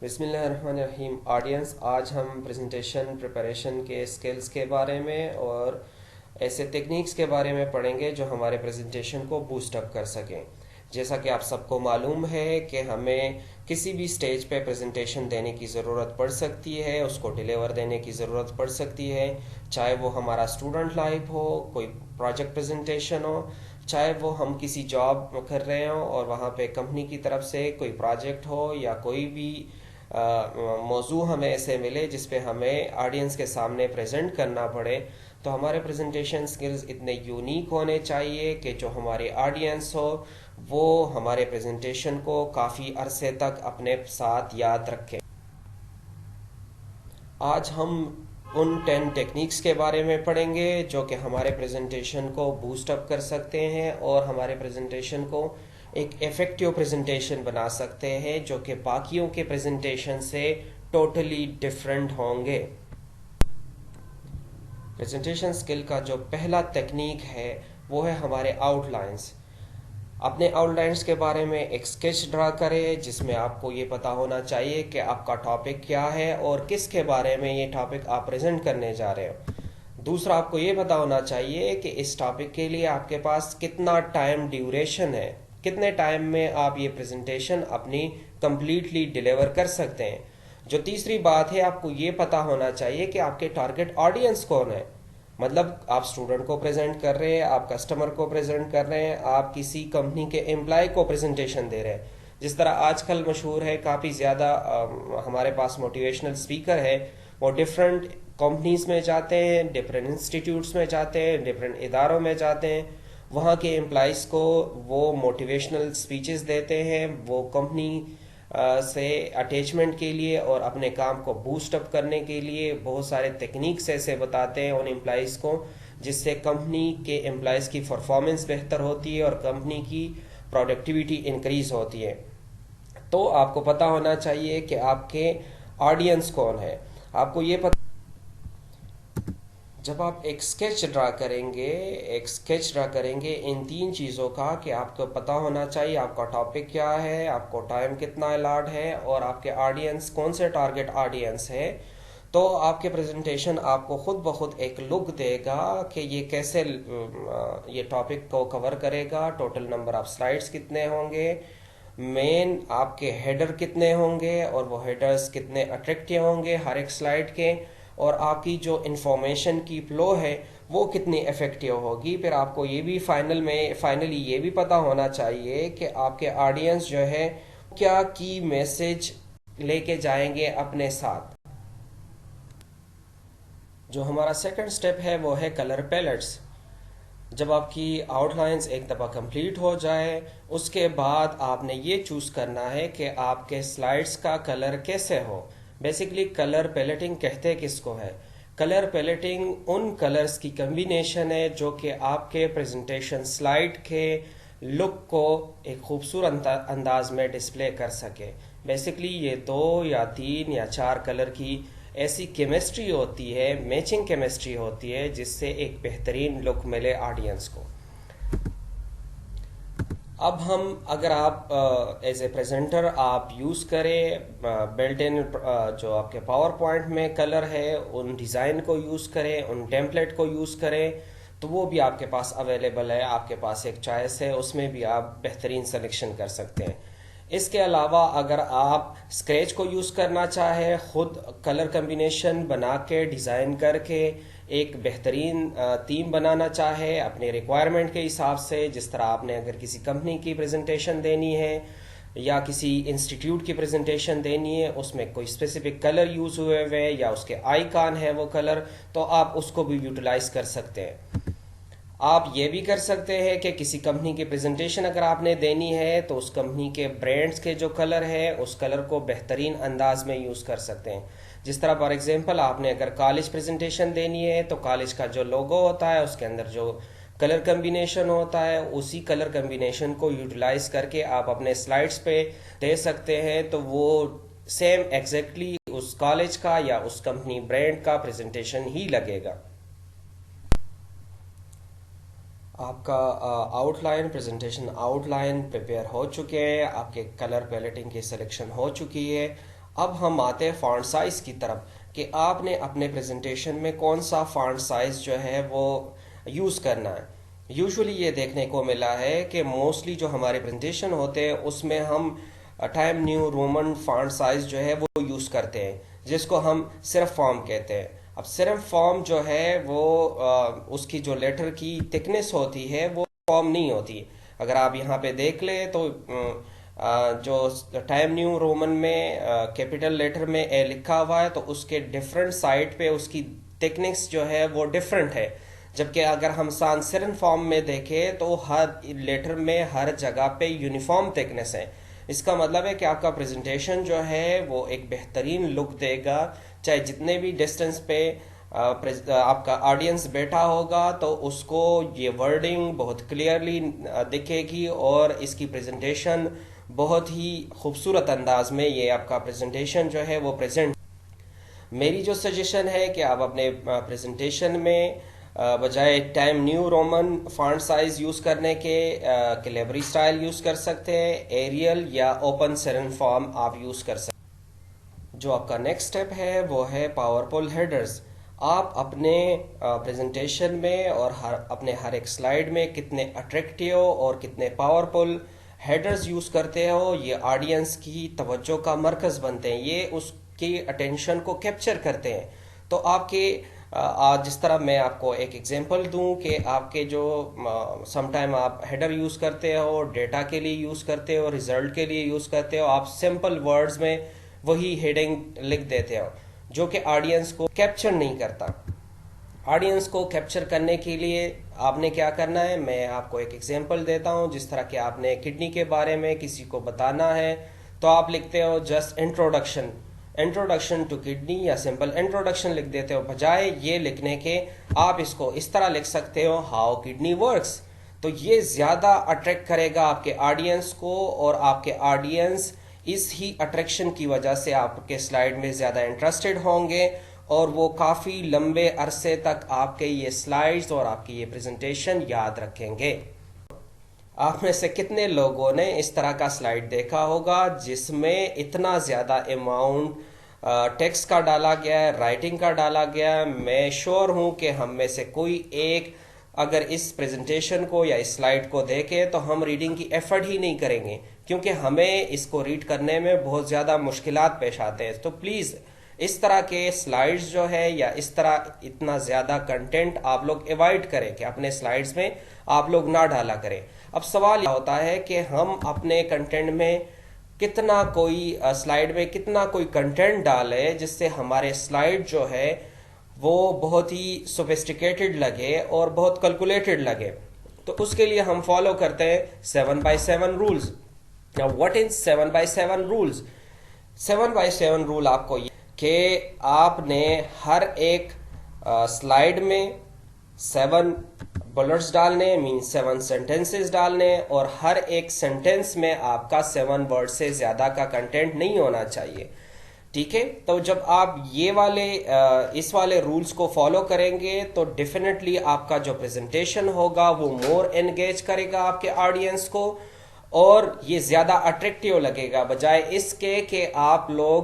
بسم اللہ الرحمن الرحیم. آڈینس، آج ہم پریزنٹیشن پریپریشن کے سکلز کے بارے میں اور ایسے ٹیکنیکس کے بارے میں پڑھیں گے جو ہمارے پریزنٹیشن کو بوسٹ اپ کر سکیں. جیسا کہ آپ سب کو معلوم ہے کہ ہمیں کسی بھی سٹیج پہ پریزنٹیشن دینے کی ضرورت پڑ سکتی ہے، اس کو ڈیلیور دینے کی ضرورت پڑ سکتی ہے، چاہے وہ ہمارا اسٹوڈنٹ لائف ہو، کوئی پروجیکٹ پریزنٹیشن ہو، چاہے وہ ہم کسی جاب کر رہے ہوں اور وہاں پہ کمپنی کی طرف سے کوئی پروجیکٹ ہو یا کوئی بھی موضوع ہمیں ایسے ملے جس پہ ہمیں آڈینس کے سامنے پریزنٹ کرنا پڑے. تو ہمارے پریزنٹیشن سکلز اتنے یونیک ہونے چاہیے کہ جو ہماری آڈینس ہو وہ ہمارے پریزنٹیشن کو کافی عرصے تک اپنے ساتھ یاد رکھے. آج ہم ان 10 ٹیکنیکس کے بارے میں پڑھیں گے جو کہ ہمارے پریزنٹیشن کو بوسٹ اپ کر سکتے ہیں اور ہمارے پریزنٹیشن کو ایک ایفیکٹیو پریزنٹیشن بنا سکتے ہیں جو کہ باقیوں کے پریزنٹیشن سے ٹوٹلی ڈفرینٹ ہوں گے. پریزنٹیشن سکل کا جو پہلا تکنیک ہے وہ ہے ہمارے آؤٹ لائنز. اپنے آؤٹ لائنز کے بارے میں ایک اسکیچ ڈرا کرے جس میں آپ کو یہ پتا ہونا چاہیے کہ آپ کا ٹاپک کیا ہے اور کس کے بارے میں یہ ٹاپک آپ پریزنٹ کرنے جا رہے ہو. دوسرا، آپ کو یہ پتا ہونا چاہیے کہ اس ٹاپک کے لیے آپ کے پاس کتنا ٹائم ڈیوریشن ہے، کتنے ٹائم میں آپ یہ پریزنٹیشن اپنی کمپلیٹلی ڈیلیور کر سکتے ہیں. جو تیسری بات ہے، آپ کو یہ پتا ہونا چاہیے کہ آپ کے ٹارگٹ آڈینس کون ہے. مطلب آپ اسٹوڈنٹ کو پریزنٹ کر رہے ہیں، آپ کسٹمر کو پریزنٹ کر رہے ہیں، آپ کسی کمپنی کے امپلائی کو پریزنٹیشن دے رہے ہیں. جس طرح آج کل مشہور ہے، کافی زیادہ ہمارے پاس موٹیویشنل اسپیکر ہے، وہ ڈفرینٹ کمپنیز میں جاتے ہیں، ڈفرینٹ انسٹیٹیوٹس میں جاتے ہیں، ڈفرینٹ اداروں میں جاتے ہیں، وہاں کے امپلائیز کو وہ موٹیویشنل اسپیچز دیتے ہیں. وہ کمپنی سے اٹیچمنٹ کے لیے اور اپنے کام کو بوسٹ اپ کرنے کے لیے بہت سارے تکنیکس ایسے بتاتے ہیں ان امپلائیز کو جس سے کمپنی کے امپلائیز کی پرفارمنس بہتر ہوتی ہے اور کمپنی کی پروڈکٹیوٹی انکریز ہوتی ہے. تو آپ کو پتہ ہونا چاہیے کہ آپ کے آڈینس کون ہے. آپ کو یہ پتہ جب آپ ایک اسکیچ ڈرا کریں گے ان 3 چیزوں کا کہ آپ کو پتہ ہونا چاہیے آپ کا ٹاپک کیا ہے، آپ کو ٹائم کتنا الاٹ ہے اور آپ کے آڈینس کون سے ٹارگٹ آڈینس ہے، تو آپ کے پریزنٹیشن آپ کو خود بخود ایک لک دے گا کہ یہ کیسے یہ ٹاپک کو کور کرے گا. ٹوٹل نمبر آف سلائیڈز کتنے ہوں گے، مین آپ کے ہیڈر کتنے ہوں گے اور وہ ہیڈرز کتنے اٹریکٹیو ہوں گے ہر ایک سلائیڈ کے، اور آپ کی جو انفارمیشن کی فلو ہے وہ کتنی افیکٹیو ہوگی. پھر آپ کو یہ بھی فائنلی یہ بھی پتہ ہونا چاہیے کہ آپ کے آڈینس جو ہے کیا کی میسج لے کے جائیں گے اپنے ساتھ. جو ہمارا سیکنڈ سٹیپ ہے وہ ہے کلر پیلٹس. جب آپ کی آؤٹ لائنز ایک دفعہ کمپلیٹ ہو جائے اس کے بعد آپ نے یہ چوز کرنا ہے کہ آپ کے سلائیڈز کا کلر کیسے ہو. بیسیکلی کلر پیلٹنگ کہتے کس کو ہے؟ کلر پیلٹنگ ان کلرز کی کمبینیشن ہے جو کہ آپ کے پریزنٹیشن سلائیڈ کے لک کو ایک خوبصورت انداز میں ڈسپلے کر سکے. بیسیکلی یہ 2 یا 3 یا 4 کلر کی ایسی کیمسٹری ہوتی ہے، میچنگ کیمسٹری ہوتی ہے جس سے ایک بہترین لک ملے آڈینس کو. اب اگر آپ ایز اے پریزنٹر آپ یوز کریں بلٹ ان جو آپ کے پاور پوائنٹ میں کلر ہے ان ڈیزائن کو یوز کریں، ان ٹیمپلیٹ کو یوز کریں تو وہ بھی آپ کے پاس اویلیبل ہے. آپ کے پاس ایک چوائس ہے، اس میں بھی آپ بہترین سلیکشن کر سکتے ہیں. اس کے علاوہ اگر آپ اسکریچ کو یوز کرنا چاہیں، خود کلر کمبینیشن بنا کے ڈیزائن کر کے ایک بہترین تھیم بنانا چاہے اپنے ریکوائرمنٹ کے حساب سے، جس طرح آپ نے اگر کسی کمپنی کی پریزنٹیشن دینی ہے یا کسی انسٹیٹیوٹ کی پریزنٹیشن دینی ہے، اس میں کوئی اسپیسیفک کلر یوز ہوئے یا اس کے آئیکن ہے وہ کلر، تو آپ اس کو بھی یوٹیلائز کر سکتے ہیں. آپ یہ بھی کر سکتے ہیں کہ کسی کمپنی کی پریزنٹیشن اگر آپ نے دینی ہے تو اس کمپنی کے برانڈز کے جو کلر ہے اس کلر کو بہترین انداز میں یوز کر سکتے ہیں. جس طرح فار ایگزامپل آپ نے اگر کالج پریزنٹیشن دینی ہے تو کالج کا جو لوگو ہوتا ہے اس کے اندر جو کلر کمبینیشن ہوتا ہے اسی کلر کمبینیشن کو یوٹیلائز کر کے آپ اپنے سلائیڈز پہ دے سکتے ہیں، تو وہ سیم ایگزیکٹلی اس کالج کا یا اس کمپنی برانڈ کا پریزنٹیشن ہی لگے گا. آپ کا پریزنٹیشن آؤٹ لائن پریپیئر ہو چکے ہیں، آپ کے کلر پیلٹنگ کی سلیکشن ہو چکی ہے. اب ہم آتے ہیں فونٹ سائز کی طرف کہ آپ نے اپنے پریزنٹیشن میں کون سا فونٹ سائز جو ہے وہ یوز کرنا ہے. یوزولی یہ دیکھنے کو ملا ہے کہ موسٹلی جو ہمارے پریزنٹیشن ہوتے ہیں اس میں ہم time new Roman font size جو ہے وہ یوز کرتے ہیں، جس کو ہم صرف فارم کہتے ہیں. اب صرف فارم جو ہے وہ اس کی جو لیٹر کی تھکنیس ہوتی ہے وہ فارم نہیں ہوتی. اگر آپ یہاں پہ دیکھ لیں تو جو ٹائم نیو رومن میں کیپٹل لیٹر میں اے لکھا ہوا ہے تو اس کے ڈفرنٹ سائڈ پہ اس کی تھکنیس جو ہے وہ ڈفرنٹ ہے. جبکہ اگر ہم سانسرن فارم میں دیکھیں تو ہر لیٹر میں ہر جگہ پہ یونیفارم تھکنیس ہے. اس کا مطلب ہے کہ آپ کا پریزنٹیشن جو ہے وہ ایک بہترین لک دے گا، چاہے جتنے بھی ڈسٹنس پہ آپ کا آڈینس بیٹھا ہوگا تو اس کو یہ ورڈنگ بہت کلیئرلی دکھے گی اور اس کی پریزنٹیشن بہت ہی خوبصورت انداز میں یہ آپ کا پریزنٹیشن جو ہے وہ پریزنٹ. میری جو سجیشن ہے کہ آپ اپنے پریزنٹیشن میں بجائے time new Roman font size use کرنے کے کلیبری سٹائل یوز کر سکتے ہیں، ایریل یا اوپن سرن فارم آپ یوز کر سکتے ہیں. جو آپ کا نیکسٹ سٹیپ ہے وہ ہے پاورفل ہیڈرز. آپ اپنے پریزنٹیشن میں اور اپنے ہر ایک سلائیڈ میں کتنے اٹریکٹیو اور کتنے پاورفل ہیڈرز یوز کرتے ہو، یہ آڈینس کی توجہ کا مرکز بنتے ہیں، یہ اس کی اٹینشن کو کیپچر کرتے ہیں. تو آپ کے جس طرح میں آپ کو ایک ایگزامپل دوں کہ آپ کے جو سم ٹائم آپ ہیڈر یوز کرتے ہو، ڈیٹا کے لیے یوز کرتے ہو، ریزلٹ کے لیے یوز کرتے ہو، آپ سمپل ورڈز میں وہی ہیڈنگ لکھ دیتے ہو جو کہ آڈینس کو کیپچر نہیں کرتا. آڈینس کو کیپچر کرنے کے لیے آپ نے کیا کرنا ہے، میں آپ کو ایک ایگزامپل دیتا ہوں. جس طرح کہ آپ نے کڈنی کے بارے میں کسی کو بتانا ہے تو آپ لکھتے ہو جسٹ انٹروڈکشن ٹو کڈنی یا سمپل انٹروڈکشن لکھ دیتے ہو. بجائے یہ لکھنے کے آپ اس کو اس طرح لکھ سکتے ہو ہاؤ کڈنی ورکس. تو یہ زیادہ اٹریکٹ کرے گا آپ کے آڈینس کو اور آپ کے آڈینس اس ہی اٹریکشن کی وجہ سے آپ کے سلائیڈ میں زیادہ انٹرسٹڈ ہوں گے اور وہ کافی لمبے عرصے تک آپ کے یہ سلائیڈز اور آپ کی یہ پریزنٹیشن یاد رکھیں گے. آپ میں سے کتنے لوگوں نے اس طرح کا سلائیڈ دیکھا ہوگا جس میں اتنا زیادہ اماؤنٹ ٹیکسٹ کا ڈالا گیا ہے، رائٹنگ کا ڈالا گیا ہے؟ میں شور ہوں کہ ہم میں سے کوئی ایک اگر اس پریزنٹیشن کو یا اس سلائیڈ کو دیکھے تو ہم ریڈنگ کی ایفرٹ ہی نہیں کریں گے، کیونکہ ہمیں اس کو ریڈ کرنے میں بہت زیادہ مشکلات پیش آتے ہیں. تو پلیز اس طرح کے سلائیڈز جو ہے یا اس طرح اتنا زیادہ کنٹینٹ آپ لوگ ایوائڈ کریں کہ اپنے سلائیڈز میں آپ لوگ نہ ڈالا کریں. اب سوال یہ ہوتا ہے کہ ہم اپنے کنٹینٹ میں کتنا کوئی سلائیڈ میں کتنا کوئی کنٹینٹ ڈالے جس سے ہمارے سلائیڈ جو ہے وہ بہت ہی سوفسٹیکیٹڈ لگے اور بہت کیلکولیٹڈ لگے. تو اس کے لیے ہم فالو کرتے ہیں 7x7 rules. Now what is 7x7 rules? 7x7 rule آپ کو یہ کہ آپ نے ہر ایک سلائیڈ میں 7 بلٹس ڈالنے، مین 7 سینٹنسز ڈالنے، اور ہر ایک سینٹنس میں آپ کا 7 ورڈ سے زیادہ کا کنٹینٹ نہیں ہونا چاہیے. ٹھیک ہے، تو جب آپ یہ والے اس والے رولز کو فالو کریں گے تو ڈیفینیٹلی آپ کا جو پریزنٹیشن ہوگا وہ مور انگیج کرے گا آپ کے آڈینس کو اور یہ زیادہ اٹریکٹیو لگے گا، بجائے اس کے کہ آپ لوگ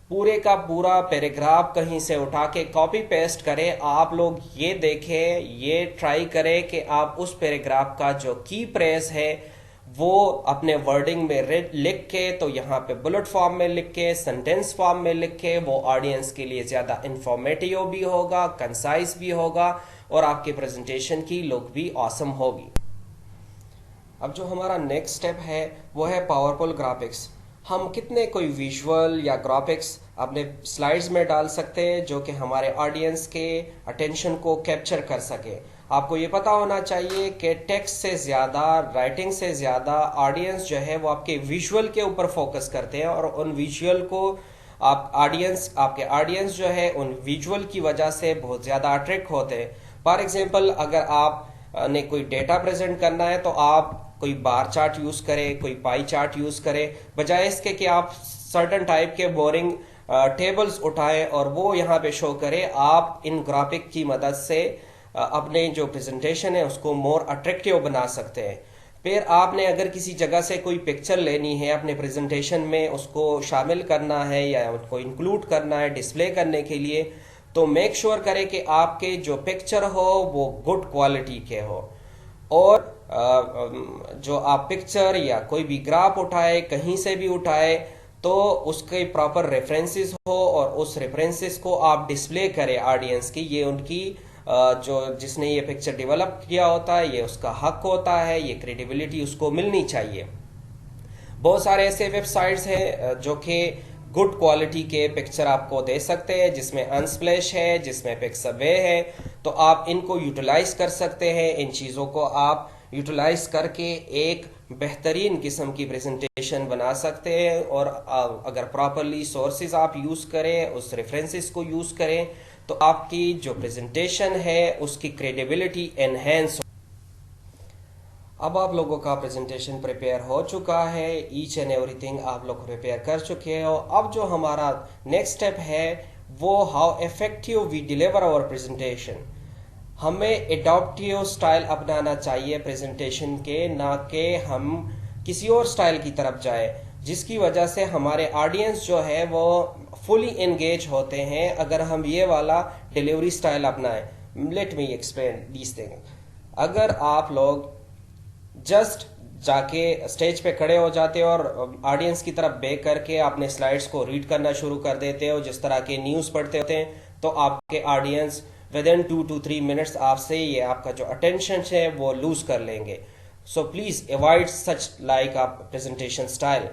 پورے کا پورا پیراگراف کہیں سے اٹھا کے کاپی پیسٹ کریں. آپ لوگ یہ دیکھیں، یہ ٹرائی کریں کہ آپ اس پیراگراف کا جو کی پریز ہے وہ اپنے ورڈنگ میں لکھ کے، تو یہاں پہ بلٹ فارم میں لکھ کے، سنٹینس فارم میں لکھ کے، وہ آڈینس کے لیے زیادہ انفارمیٹیو بھی ہوگا، کنسائز بھی ہوگا اور آپ کے پریزنٹیشن کی لک بھی آسم ہوگی. اب جو ہمارا نیکسٹ سٹیپ ہے وہ ہے پاورفل گرافکس. ہم کتنے کوئی ویژول یا گرافکس اپنے سلائیڈز میں ڈال سکتے ہیں جو کہ ہمارے آڈینس کے اٹینشن کو کیپچر کر سکے. آپ کو یہ پتا ہونا چاہیے کہ ٹیکسٹ سے زیادہ، رائٹنگ سے زیادہ آڈینس جو ہے وہ آپ کے ویژول کے اوپر فوکس کرتے ہیں اور ان ویژول کو آپ کے آڈینس جو ہے ان ویژول کی وجہ سے بہت زیادہ اٹریکٹ ہوتے ہیں. فار ایگزامپل اگر آپ نے کوئی ڈیٹا پریزنٹ کرنا ہے تو آپ کوئی بار چارٹ یوز کرے، کوئی پائی چارٹ یوز کرے، بجائے اس کے کہ آپ سرٹن ٹائپ کے بورنگ ٹیبلز اٹھائیں اور وہ یہاں پہ شو کرے. آپ ان گرافک کی مدد سے اپنے جو پریزنٹیشن ہے اس کو مور اٹریکٹیو بنا سکتے ہیں. پھر آپ نے اگر کسی جگہ سے کوئی پکچر لینی ہے اپنے پریزنٹیشن میں، اس کو شامل کرنا ہے یا اس کو انکلوڈ کرنا ہے ڈسپلے کرنے کے لیے، تو میک شور کرے کہ آپ کے جو پکچر ہو وہ گڈ کوالٹی کے ہو، اور جو آپ پکچر یا کوئی بھی گراف اٹھائے، کہیں سے بھی اٹھائے، تو اس کے پراپر ریفرنسز ہو اور اس ریفرنسز کو آپ ڈسپلے کریں آڈینس کی. یہ ان کی جو جس نے یہ پکچر ڈیولپ کیا ہوتا ہے، یہ اس کا حق ہوتا ہے، یہ کریڈیبلٹی اس کو ملنی چاہیے. بہت سارے ایسے ویب سائٹس ہیں جو کہ گڈ کوالٹی کے پکچر آپ کو دے سکتے ہیں، جس میں انسپلیش ہے، جس میں پکساوے ہے، تو آپ ان کو یوٹیلائز کر سکتے ہیں. ان چیزوں کو آپ یوٹیلائز کر کے ایک بہترین قسم کی پریزنٹیشن بنا سکتے ہیں. اور اگر پراپرلی سورسز آپ یوز کریں، اس ریفرنسز کو یوز کریں، تو آپ کی جو پریزنٹیشن ہے اس کی کریڈیبلٹی انہینس. اب آپ لوگوں کا پریزنٹیشن پریپیئر ہو چکا ہے، ایچ اینڈ ایوری تھنگ آپ لوگ پریپیئر کر چکے ہو. اب جو ہمارا نیکسٹ اسٹیپ ہے وہ how effective we deliver our presentation. ہمیں اڈاپٹیو سٹائل اپنانا چاہیے پریزنٹیشن کے، نہ کہ ہم کسی اور سٹائل کی طرف جائیں، جس کی وجہ سے ہمارے آڈینس جو ہے وہ فلی انگیج ہوتے ہیں اگر ہم یہ والا ڈیلیوری سٹائل اپنائیں. لیٹ می ایکسپلین دیس تھنگ. اگر آپ لوگ جسٹ جا کے اسٹیج پہ کھڑے ہو جاتے ہو اور آڈینس کی طرف بیک کر کے اپنے سلائیڈز کو ریڈ کرنا شروع کر دیتے ہو، جس طرح کے نیوز پڑھتے ہوتے ہیں، تو آپ کے آڈینس ودن 2 to 3 منٹس آپ سے یہ آپ کا جو اٹینشن ہے وہ لوز کر لیں گے. So please avoid such like presentation style.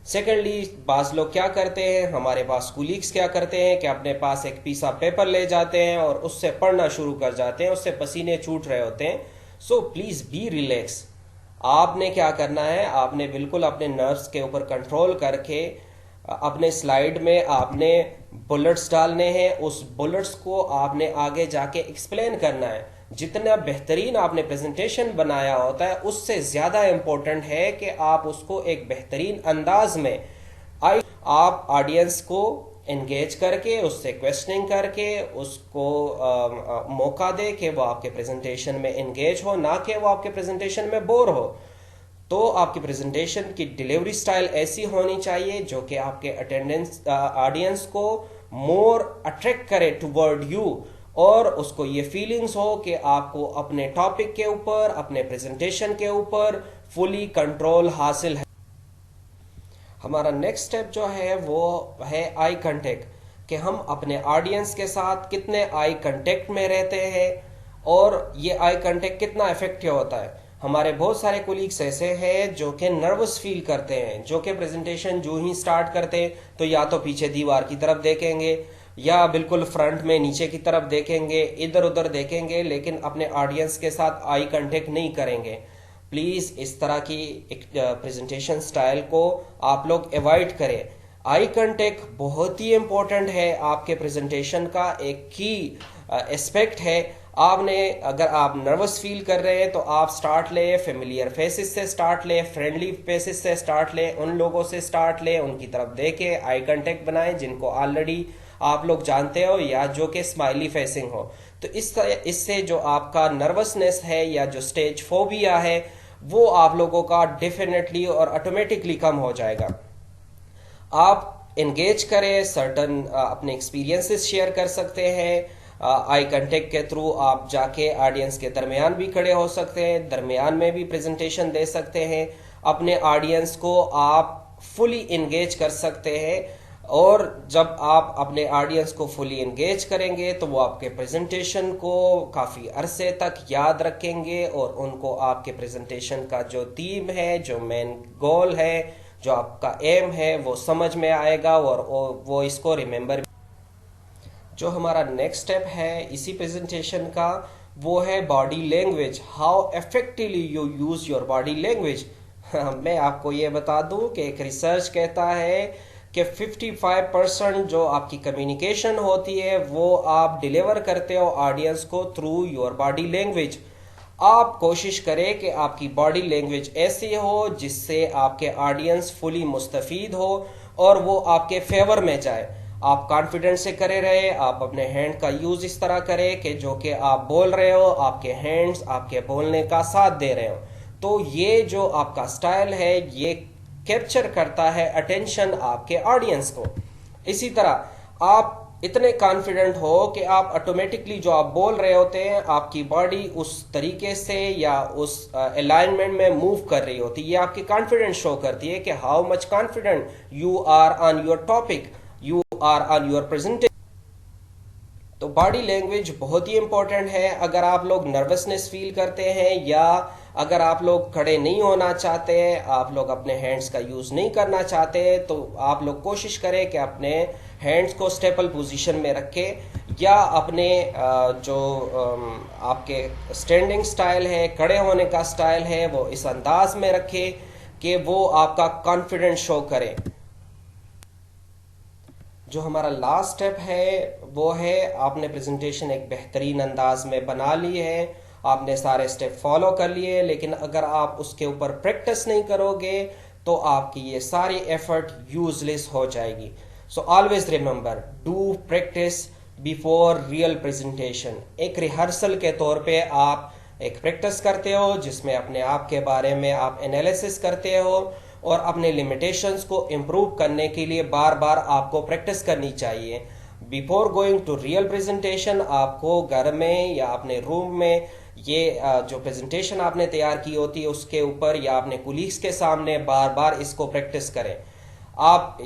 Secondly, بعض لوگ کیا کرتے ہیں، ہمارے پاس کولیگس کیا کرتے ہیں کہ اپنے پاس ایک پیس آف پیپر لے جاتے ہیں اور اس سے پڑھنا شروع کر جاتے ہیں، اس سے پسینے چھوٹ رہے ہوتے ہیں. So please be relax. آپ نے کیا کرنا ہے، آپ نے بالکل اپنے نروس کے اوپر کنٹرول کر کے اپنے سلائیڈ میں آپ نے بلٹس ڈالنے ہیں. اس بلٹس کو آپ نے آگے جا کے ایکسپلین کرنا ہے. جتنا بہترین آپ نے پریزنٹیشن بنایا ہوتا ہے، اس سے زیادہ امپورٹنٹ ہے کہ آپ اس کو ایک بہترین انداز میں آپ آڈینس کو انگیج کر کے، اس سے کویسچننگ کر کے اس کو موقع دے کہ وہ آپ کے پریزنٹیشن میں انگیج ہو، نہ کہ وہ آپ کے پریزنٹیشن میں بور ہو. تو آپ کی پریزنٹیشن کی ڈیلیوری سٹائل ایسی ہونی چاہیے جو کہ آپ کے آڈینس کو مور اٹریکٹ کرے ٹوورڈ یو، اور اس کو یہ فیلنگز ہو کہ آپ کو اپنے ٹاپک کے اوپر، اپنے پریزنٹیشن کے اوپر فلی کنٹرول حاصل ہے. ہمارا نیکسٹ اسٹیپ جو ہے وہ ہے آئی کنٹیکٹ، کہ ہم اپنے آڈینس کے ساتھ کتنے آئی کنٹیکٹ میں رہتے ہیں اور یہ آئی کنٹیکٹ کتنا افیکٹو ہوتا ہے. ہمارے بہت سارے کولیگس ایسے ہیں جو کہ نروس فیل کرتے ہیں، جو کہ پریزنٹیشن جو ہی سٹارٹ کرتے ہیں تو یا تو پیچھے دیوار کی طرف دیکھیں گے یا بالکل فرنٹ میں نیچے کی طرف دیکھیں گے، ادھر ادھر دیکھیں گے، لیکن اپنے آڈینس کے ساتھ آئی کنٹیکٹ نہیں کریں گے. پلیز اس طرح کی پریزنٹیشن سٹائل کو آپ لوگ ایوائڈ کریں. آئی کنٹیکٹ بہت ہی امپورٹنٹ ہے، آپ کے پریزنٹیشن کا ایک کی اسپیکٹ ہے. آپ نے اگر آپ نروس فیل کر رہے ہیں تو آپ سٹارٹ لیں فیملیئر فیسز سے، سٹارٹ لیں فرینڈلی فیسز سے، سٹارٹ لیں ان لوگوں سے، سٹارٹ لیں ان کی طرف دیکھیں، آئی کنٹیکٹ بنائیں جن کو آلریڈی آپ لوگ جانتے ہو یا جو کہ اسمائلی فیسنگ ہو. تو اس سے جو آپ کا نروسنس ہے یا جو سٹیج فوبیا ہے وہ آپ لوگوں کا ڈیفینیٹلی اور آٹومیٹکلی کم ہو جائے گا. آپ انگیج کریں، سرٹن اپنے ایکسپیرینسز شیئر کر سکتے ہیں. آئی کنٹیکٹ کے تھرو آپ جا کے آڈینس کے درمیان بھی کھڑے ہو سکتے ہیں، درمیان میں بھی پریزنٹیشن دے سکتے ہیں. اپنے آڈینس کو آپ فلی انگیج کر سکتے ہیں، اور جب آپ اپنے آڈینس کو فلی انگیج کریں گے تو وہ آپ کے پریزنٹیشن کو کافی عرصے تک یاد رکھیں گے، اور ان کو آپ کے پریزنٹیشن کا جو تھیم ہے، جو مین گول ہے، جو آپ کا ایم ہے وہ سمجھ میں آئے گا اور وہ اس کو ریممبر. جو ہمارا نیکسٹ اسٹیپ ہے اسی پریزنٹیشن کا وہ ہے body language. How effectively you use your body language. میں آپ کو یہ بتا دوں کہ ایک ریسرچ کہتا ہے کہ 55% جو آپ کی کمیونیکیشن ہوتی ہے وہ آپ ڈیلیور کرتے ہو آڈینس کو تھرو یور باڈی لینگویج. آپ کوشش کریں کہ آپ کی باڈی لینگویج ایسی ہو جس سے آپ کے آڈینس فلی مستفید ہو اور وہ آپ کے فیور میں جائے. آپ کانفیڈنس سے کرے رہے، آپ اپنے ہینڈ کا یوز اس طرح کرے کہ جو کہ آپ بول رہے ہو آپ کے ہینڈز آپ کے بولنے کا ساتھ دے رہے ہو. تو یہ جو آپ کا سٹائل ہے یہ کیپچر کرتا ہے اٹینشن آپ کے آڈینس کو. اسی طرح آپ اتنے کانفیڈنٹ ہو کہ آپ آٹومیٹکلی جو آپ بول رہے ہوتے ہیں آپ کی باڈی اس طریقے سے یا اس الائنمنٹ میں موو کر رہی ہوتی ہے. یہ آپ کی کانفیڈنس شو کرتی ہے کہ how much confident you are on your topic, you are on your presentation. تو باڈی لینگویج بہت ہی امپورٹنٹ ہے. اگر آپ لوگ نروسنس فیل کرتے ہیں یا اگر آپ لوگ کھڑے نہیں ہونا چاہتے، آپ لوگ اپنے ہینڈز کا یوز نہیں کرنا چاہتے، تو آپ لوگ کوشش کریں کہ اپنے ہینڈز کو اسٹیپل پوزیشن میں رکھیں یا اپنے جو آپ کے اسٹینڈنگ سٹائل ہے، کھڑے ہونے کا سٹائل ہے، وہ اس انداز میں رکھیں کہ وہ آپ کا کانفیڈنس شو کرے. جو ہمارا لاسٹ سٹیپ ہے وہ ہے آپ نے پریزنٹیشن ایک بہترین انداز میں بنا لی ہے، آپ نے سارے سٹیپ فالو کر لیے، لیکن اگر آپ اس کے اوپر پریکٹس نہیں کرو گے تو آپ کی یہ ساری ایفرٹ یوز لیس ہو جائے گی. So always remember do practice before real presentation. ایک ریہرسل کے طور پہ آپ ایک پریکٹس کرتے ہو جس میں اپنے آپ کے بارے میں آپ انالیسس کرتے ہو اور اپنے لمیٹیشنز کو امپروو کرنے کے لیے بار بار آپ کو پریکٹس کرنی چاہیے. Before going to real presentation آپ کو گھر میں یا اپنے روم میں یہ جو پریزنٹیشن آپ نے تیار کی ہوتی ہے اس کے اوپر یا اپنے کولیگز کے سامنے بار بار اس کو پریکٹس کریں. آپ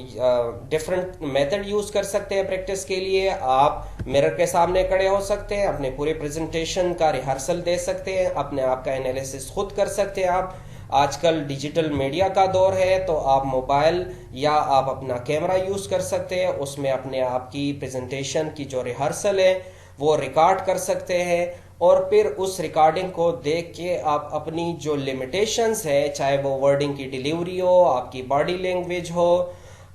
ڈفرینٹ میتھڈ یوز کر سکتے ہیں پریکٹس کے لیے. آپ مرر کے سامنے کھڑے ہو سکتے ہیں، اپنے پورے پریزنٹیشن کا ریہرسل دے سکتے ہیں، اپنے آپ کا انالیسس خود کر سکتے ہیں. آپ آج کل ڈیجیٹل میڈیا کا دور ہے تو آپ موبائل یا آپ اپنا کیمرہ یوز کر سکتے ہیں، اس میں اپنے آپ کی پریزنٹیشن کی جو ریہرسل ہے وہ ریکارڈ کر سکتے ہیں اور پھر اس ریکارڈنگ کو دیکھ کے آپ اپنی جو لمیٹیشنز ہیں، چاہے وہ ورڈنگ کی ڈیلیوری ہو، آپ کی باڈی لینگویج ہو،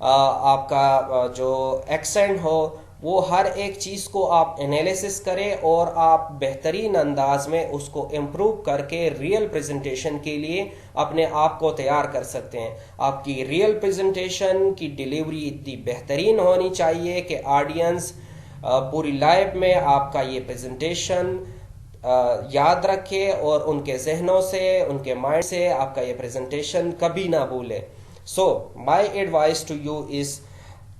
آپ کا جو ایکسنٹ ہو، وہ ہر ایک چیز کو آپ انالیسس کریں اور آپ بہترین انداز میں اس کو امپروو کر کے ریئل پریزنٹیشن کے لیے اپنے آپ کو تیار کر سکتے ہیں. آپ کی ریئل پریزنٹیشن کی ڈیلیوری اتنی بہترین ہونی چاہیے کہ آڈینس پوری لائف میں آپ کا یہ پریزنٹیشن یاد رکھے اور ان کے ذہنوں سے، ان کے مائنڈ سے آپ کا یہ پریزنٹیشن کبھی نہ بھولے. So my advice to you is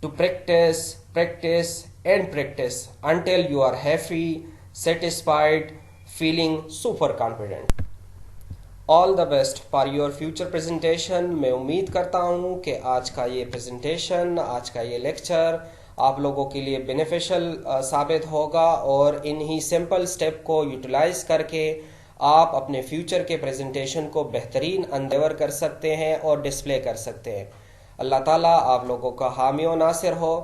to practice and practice until you are happy, satisfied, feeling super confident. All the best for your future presentation. میں امید کرتا ہوں کہ آج کا یہ پریزنٹیشن، آج کا یہ لیکچر آپ لوگوں کے لیے بینیفیشل ثابت ہوگا اور انہی سمپل سٹیپ کو یوٹیلائز کر کے آپ اپنے فیوچر کے پریزنٹیشن کو بہترین اندیور کر سکتے ہیں اور ڈسپلے کر سکتے ہیں. اللہ تعالیٰ آپ لوگوں کا حامی و ناصر ہو.